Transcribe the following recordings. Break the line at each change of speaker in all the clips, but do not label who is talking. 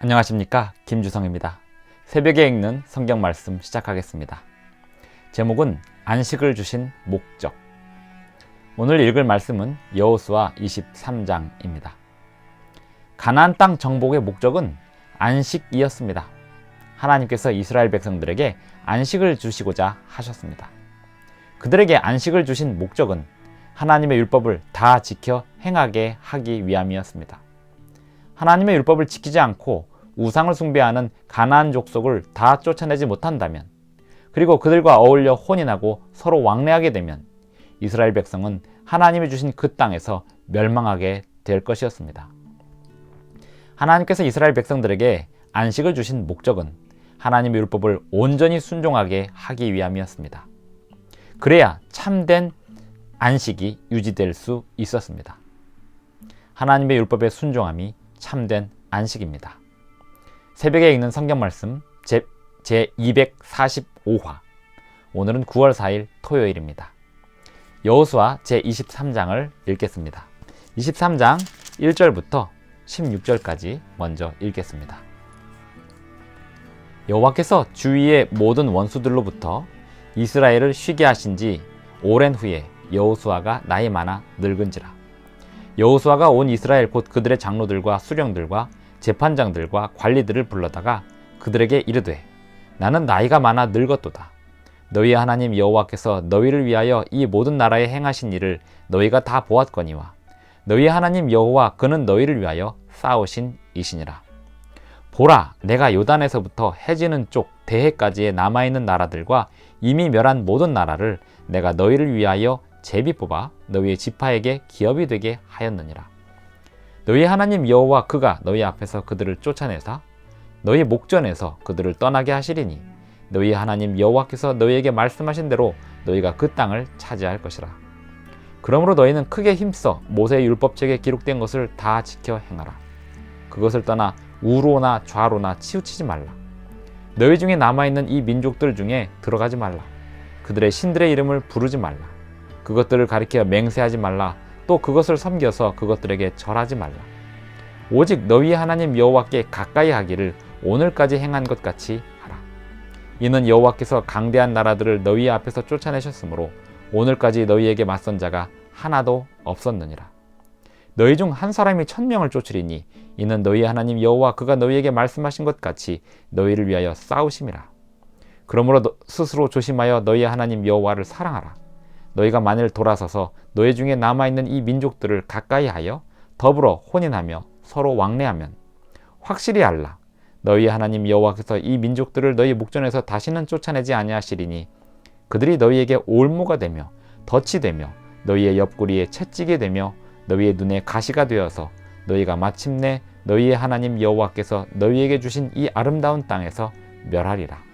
안녕하십니까, 김주성입니다. 새벽에 읽는 성경 말씀 시작하겠습니다. 제목은 안식을 주신 목적. 오늘 읽을 말씀은 여호수아 23장입니다. 가나안 땅 정복의 목적은 안식이었습니다. 하나님께서 이스라엘 백성들에게 안식을 주시고자 하셨습니다. 그들에게 안식을 주신 목적은 하나님의 율법을 다 지켜 행하게 하기 위함이었습니다. 하나님의 율법을 지키지 않고 우상을 숭배하는 가나안 족속을 다 쫓아내지 못한다면, 그리고 그들과 어울려 혼인하고 서로 왕래하게 되면 이스라엘 백성은 하나님이 주신 그 땅에서 멸망하게 될 것이었습니다. 하나님께서 이스라엘 백성들에게 안식을 주신 목적은 하나님의 율법을 온전히 순종하게 하기 위함이었습니다. 그래야 참된 안식이 유지될 수 있었습니다. 하나님의 율법의 순종함이 참된 안식입니다. 새벽에 읽는 성경 말씀 제245화. 오늘은 9월 4일 토요일입니다. 여호수아 제23장을 읽겠습니다. 23장 1절부터 16절까지 먼저 읽겠습니다. 여호와께서 주위의 모든 원수들로부터 이스라엘을 쉬게 하신 지 오랜 후에 여호수아가 나이 많아 늙은지라. 여호수아가 온 이스라엘 곧 그들의 장로들과 수령들과 재판장들과 관리들을 불러다가 그들에게 이르되, 나는 나이가 많아 늙었도다. 너희의 하나님 여호와께서 너희를 위하여 이 모든 나라에 행하신 일을 너희가 다 보았거니와 너희의 하나님 여호와 그는 너희를 위하여 싸우신 이시니라. 보라, 내가 요단에서부터 해지는 쪽 대해까지의 남아있는 나라들과 이미 멸한 모든 나라를 내가 너희를 위하여 제비 뽑아 너희의 지파에게 기업이 되게 하였느니라. 너희 하나님 여호와 그가 너희 앞에서 그들을 쫓아내사 너희 목전에서 그들을 떠나게 하시리니 너희 하나님 여호와께서 너희에게 말씀하신 대로 너희가 그 땅을 차지할 것이라. 그러므로 너희는 크게 힘써 모세의 율법책에 기록된 것을 다 지켜 행하라. 그것을 떠나 우로나 좌로나 치우치지 말라. 너희 중에 남아있는 이 민족들 중에 들어가지 말라. 그들의 신들의 이름을 부르지 말라. 그것들을 가리켜 맹세하지 말라. 또 그것을 섬겨서 그것들에게 절하지 말라. 오직 너희 하나님 여호와께 가까이 하기를 오늘까지 행한 것 같이 하라. 이는 여호와께서 강대한 나라들을 너희 앞에서 쫓아내셨으므로 오늘까지 너희에게 맞선 자가 하나도 없었느니라. 너희 중 한 사람이 1000명을 쫓으리니 이는 너희 하나님 여호와 그가 너희에게 말씀하신 것 같이 너희를 위하여 싸우심이라. 그러므로 스스로 조심하여 너희 하나님 여호와를 사랑하라. 너희가 만일 돌아서서 너희 중에 남아있는 이 민족들을 가까이 하여 더불어 혼인하며 서로 왕래하면 확실히 알라. 너희 하나님 여호와께서 이 민족들을 너희 목전에서 다시는 쫓아내지 아니하시리니 그들이 너희에게 올무가 되며 덫이 되며 너희의 옆구리에 채찍이 되며 너희의 눈에 가시가 되어서 너희가 마침내 너희의 하나님 여호와께서 너희에게 주신 이 아름다운 땅에서 멸하리라.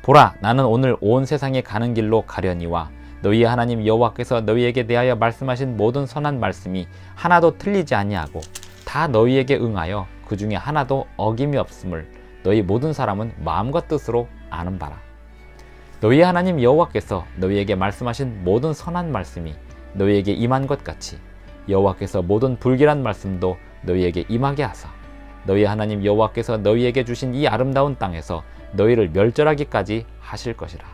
보라, 나는 오늘 온 세상에 가는 길로 가려니와 너희의 하나님 여호와께서 너희에게 대하여 말씀하신 모든 선한 말씀이 하나도 틀리지 아니하고 다 너희에게 응하여 그 중에 하나도 어김이 없음을 너희 모든 사람은 마음과 뜻으로 아는 바라. 너희의 하나님 여호와께서 너희에게 말씀하신 모든 선한 말씀이 너희에게 임한 것 같이 여호와께서 모든 불길한 말씀도 너희에게 임하게 하사 너희 하나님 여호와께서 너희에게 주신 이 아름다운 땅에서 너희를 멸절하기까지 하실 것이라.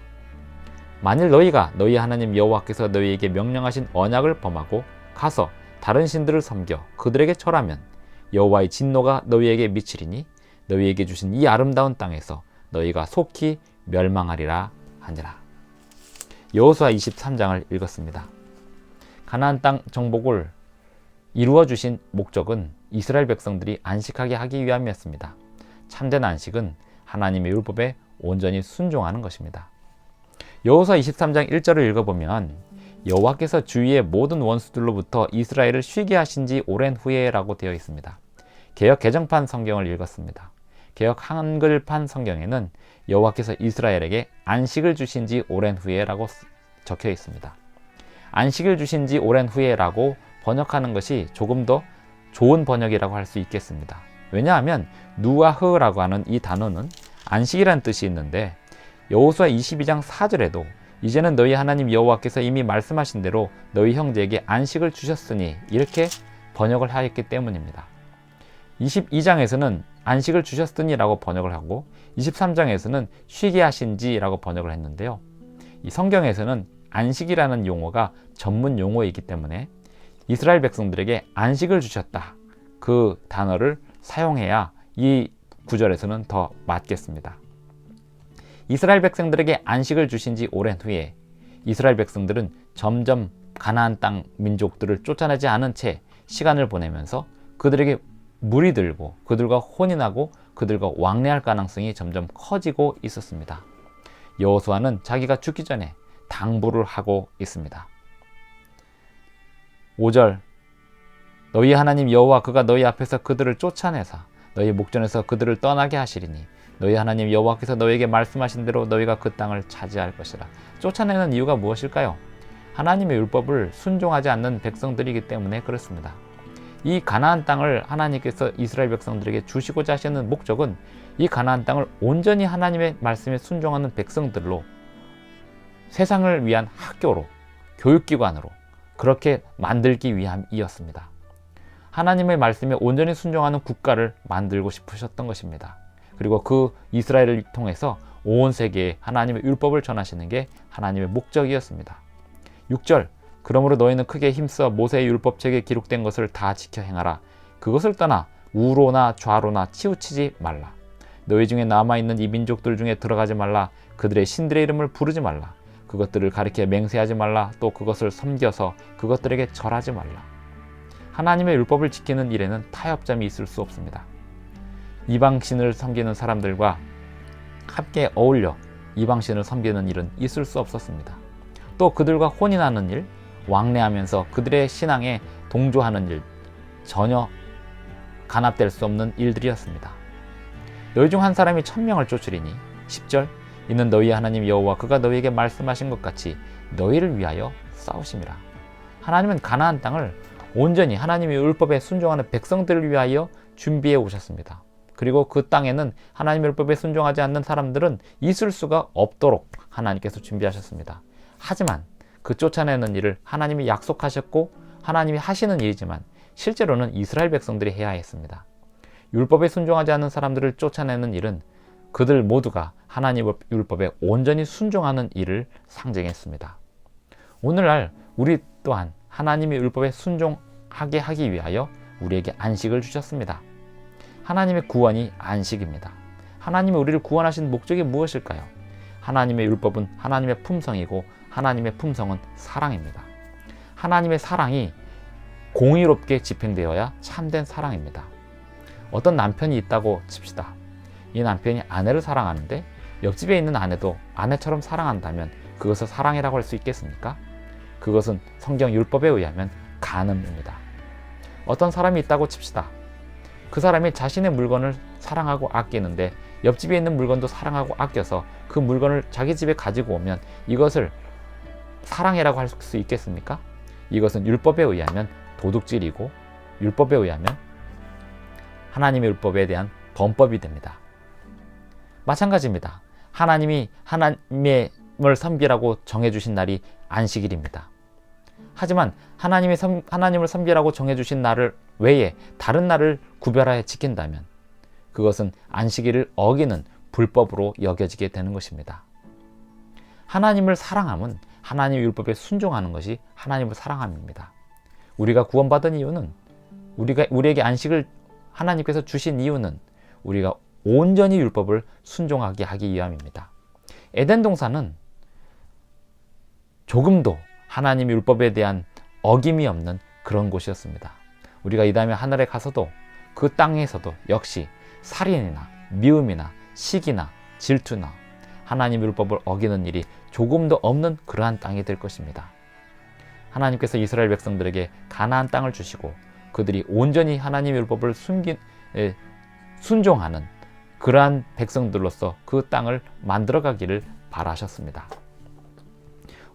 만일 너희가 너희 하나님 여호와께서 너희에게 명령하신 언약을 범하고 가서 다른 신들을 섬겨 그들에게 절하면 여호와의 진노가 너희에게 미치리니 너희에게 주신 이 아름다운 땅에서 너희가 속히 멸망하리라 하니라. 여호수아 23장을 읽었습니다. 가나안 땅 정복을 이루어 주신 목적은 이스라엘 백성들이 안식하게 하기 위함이었습니다. 참된 안식은 하나님의 율법에 온전히 순종하는 것입니다. 여호수아 23장 1절을 읽어보면 여호와께서 주위의 모든 원수들로부터 이스라엘을 쉬게 하신 지 오랜 후에 라고 되어 있습니다. 개역 개정판 성경을 읽었습니다. 개역 한글판 성경에는 여호와께서 이스라엘에게 안식을 주신 지 오랜 후에 라고 적혀 있습니다. 안식을 주신 지 오랜 후에 라고 번역하는 것이 조금 더 좋은 번역이라고 할 수 있겠습니다. 왜냐하면 누아흐라고 하는 이 단어는 안식이라는 뜻이 있는데 여호수아 22장 4절에도 이제는 너희 하나님 여호와께서 이미 말씀하신 대로 너희 형제에게 안식을 주셨으니 이렇게 번역을 하였기 때문입니다. 22장에서는 안식을 주셨으니 라고 번역을 하고 23장에서는 쉬게 하신지 라고 번역을 했는데요. 이 성경에서는 안식이라는 용어가 전문 용어이기 때문에 이스라엘 백성들에게 안식을 주셨다, 그 단어를 사용해야 이 구절에서는 더 맞겠습니다. 이스라엘 백성들에게 안식을 주신 지 오랜 후에 이스라엘 백성들은 점점 가나안 땅 민족들을 쫓아내지 않은 채 시간을 보내면서 그들에게 물이 들고 그들과 혼인하고 그들과 왕래할 가능성이 점점 커지고 있었습니다. 여호수아는 자기가 죽기 전에 당부를 하고 있습니다. 5절, 너희 하나님 여호와 그가 너희 앞에서 그들을 쫓아내사 너희 목전에서 그들을 떠나게 하시리니 너희 하나님 여호와께서 너희에게 말씀하신 대로 너희가 그 땅을 차지할 것이라. 쫓아내는 이유가 무엇일까요? 하나님의 율법을 순종하지 않는 백성들이기 때문에 그렇습니다. 이 가나안 땅을 하나님께서 이스라엘 백성들에게 주시고자 하시는 목적은 이 가나안 땅을 온전히 하나님의 말씀에 순종하는 백성들로 세상을 위한 학교로, 교육기관으로 그렇게 만들기 위함이었습니다. 하나님의 말씀에 온전히 순종하는 국가를 만들고 싶으셨던 것입니다. 그리고 그 이스라엘을 통해서 온 세계에 하나님의 율법을 전하시는 게 하나님의 목적이었습니다. 6절, 그러므로 너희는 크게 힘써 모세의 율법책에 기록된 것을 다 지켜 행하라. 그것을 떠나 우로나 좌로나 치우치지 말라. 너희 중에 남아있는 이 민족들 중에 들어가지 말라. 그들의 신들의 이름을 부르지 말라. 그것들을 가리켜 맹세하지 말라. 또 그것을 섬겨서 그것들에게 절하지 말라. 하나님의 율법을 지키는 일에는 타협점이 있을 수 없습니다. 이방신을 섬기는 사람들과 함께 어울려 이방신을 섬기는 일은 있을 수 없었습니다. 또 그들과 혼인하는 일, 왕래하면서 그들의 신앙에 동조하는 일, 전혀 간합될 수 없는 일들이었습니다. 너희 중 한 사람이 1000명을 쫓으리니 10절, 이는 너희 하나님 여호와 그가 너희에게 말씀하신 것 같이 너희를 위하여 싸우심이라. 하나님은 가나안 땅을 온전히 하나님의 율법에 순종하는 백성들을 위하여 준비해 오셨습니다. 그리고 그 땅에는 하나님의 율법에 순종하지 않는 사람들은 있을 수가 없도록 하나님께서 준비하셨습니다. 하지만 그 쫓아내는 일을 하나님이 약속하셨고 하나님이 하시는 일이지만 실제로는 이스라엘 백성들이 해야 했습니다. 율법에 순종하지 않는 사람들을 쫓아내는 일은 그들 모두가 하나님의 율법에 온전히 순종하는 일을 상징했습니다. 오늘날 우리 또한 하나님의 율법에 순종하게 하기 위하여 우리에게 안식을 주셨습니다. 하나님의 구원이 안식입니다. 하나님이 우리를 구원하신 목적이 무엇일까요? 하나님의 율법은 하나님의 품성이고 하나님의 품성은 사랑입니다. 하나님의 사랑이 공의롭게 집행되어야 참된 사랑입니다. 어떤 남편이 있다고 칩시다. 이 남편이 아내를 사랑하는데 옆집에 있는 아내도 아내처럼 사랑한다면 그것을 사랑이라고 할 수 있겠습니까? 그것은 성경 율법에 의하면 간음입니다. 어떤 사람이 있다고 칩시다. 그 사람이 자신의 물건을 사랑하고 아끼는데 옆집에 있는 물건도 사랑하고 아껴서 그 물건을 자기 집에 가지고 오면 이것을 사랑이라고 할 수 있겠습니까? 이것은 율법에 의하면 도둑질이고 율법에 의하면 하나님의 율법에 대한 범법이 됩니다. 마찬가지입니다. 하나님이 하나님을 섬기라고 정해주신 날이 안식일입니다. 하지만 하나님을 섬기라고 정해주신 날을 외에 다른 날을 구별하여 지킨다면 그것은 안식일을 어기는 불법으로 여겨지게 되는 것입니다. 하나님을 사랑함은 하나님의 율법에 순종하는 것이 하나님을 사랑함입니다. 우리가 구원받은 이유는 우리에게 안식을 하나님께서 주신 이유는 우리가 온전히 율법을 순종하게 하기 위함입니다. 에덴 동산은 조금도 하나님의 율법에 대한 어김이 없는 그런 곳이었습니다. 우리가 이 다음에 하늘에 가서도 그 땅에서도 역시 살인이나 미움이나 시기나 질투나 하나님의 율법을 어기는 일이 조금도 없는 그러한 땅이 될 것입니다. 하나님께서 이스라엘 백성들에게 가나안 땅을 주시고 그들이 온전히 하나님의 율법을 순종하는 그러한 백성들로서 그 땅을 만들어가기를 바라셨습니다.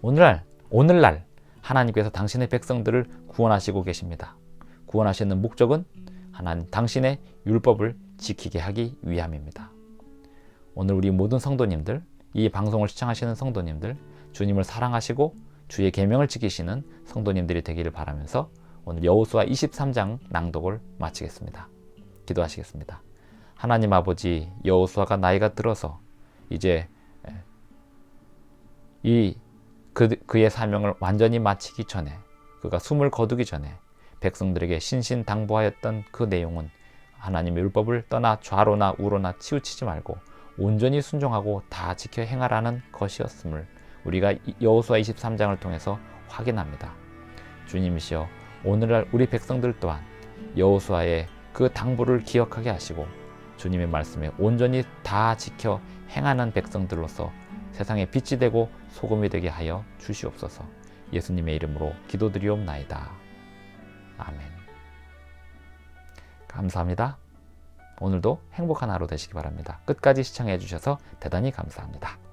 오늘날 하나님께서 당신의 백성들을 구원하시고 계십니다. 구원하시는 목적은 하나님 당신의 율법을 지키게 하기 위함입니다. 오늘 우리 모든 성도님들, 이 방송을 시청하시는 성도님들, 주님을 사랑하시고 주의 계명을 지키시는 성도님들이 되기를 바라면서 오늘 여호수아 23장 낭독을 마치겠습니다. 기도하시겠습니다. 하나님 아버지, 여호수아가 나이가 들어서 이제 그의 사명을 완전히 마치기 전에, 그가 숨을 거두기 전에 백성들에게 신신당부하였던 그 내용은 하나님의 율법을 떠나 좌로나 우로나 치우치지 말고 온전히 순종하고 다 지켜 행하라는 것이었음을 우리가 여호수아 23장을 통해서 확인합니다. 주님이시여, 오늘날 우리 백성들 또한 여호수아의 그 당부를 기억하게 하시고 주님의 말씀에 온전히 다 지켜 행하는 백성들로서 세상에 빛이 되고 소금이 되게 하여 주시옵소서. 예수님의 이름으로 기도드리옵나이다. 아멘. 감사합니다. 오늘도 행복한 하루 되시기 바랍니다. 끝까지 시청해 주셔서 대단히 감사합니다.